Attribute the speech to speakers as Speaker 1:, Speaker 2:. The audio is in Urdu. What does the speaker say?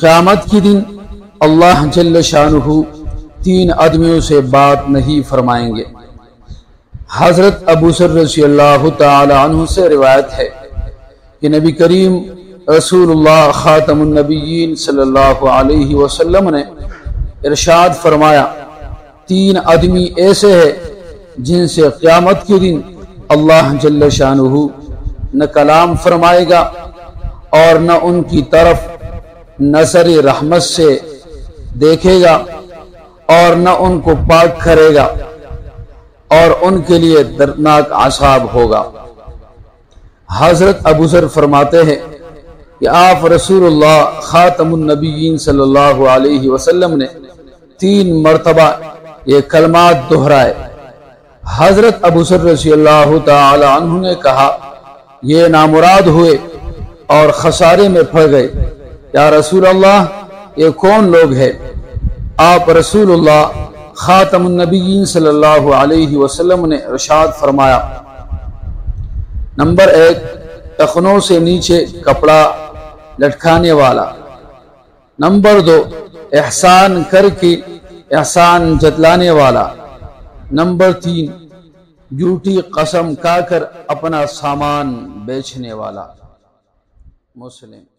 Speaker 1: قیامت کے دن اللہ جل شانہ تین آدمیوں سے بات نہیں فرمائیں گے۔ حضرت ابو ذر رضی اللہ تعالی عنہ سے روایت ہے کہ نبی کریم رسول اللہ خاتم النبیین صلی اللہ علیہ وسلم نے ارشاد فرمایا، تین آدمی ایسے ہیں جن سے قیامت کے دن اللہ جل شانہ نہ کلام فرمائے گا اور نہ ان کی طرف نظر رحمت سے دیکھے گا اور نہ ان کو پاک کرے گا اور ان کے لیے دردناک عذاب ہوگا۔ حضرت ابو ذر فرماتے ہیں کہ آپ رسول اللہ خاتم النبیین صلی اللہ علیہ وسلم نے 3 مرتبہ یہ کلمات دہرائے۔ حضرت ابو ذر رضی اللہ تعالی عنہ نے کہا، یہ نامراد ہوئے اور خسارے میں پڑ گئے، یا رسول اللہ یہ کون لوگ ہیں؟ آپ رسول اللہ خاتم النبیین صلی اللہ علیہ وسلم نے ارشاد فرمایا، نمبر 1 ٹخنوں سے نیچے کپڑا لٹکانے والا، نمبر 2 احسان کر کے احسان جتلانے والا، نمبر 3 جھوٹی قسم کھا کر اپنا سامان بیچنے والا۔ مسلم۔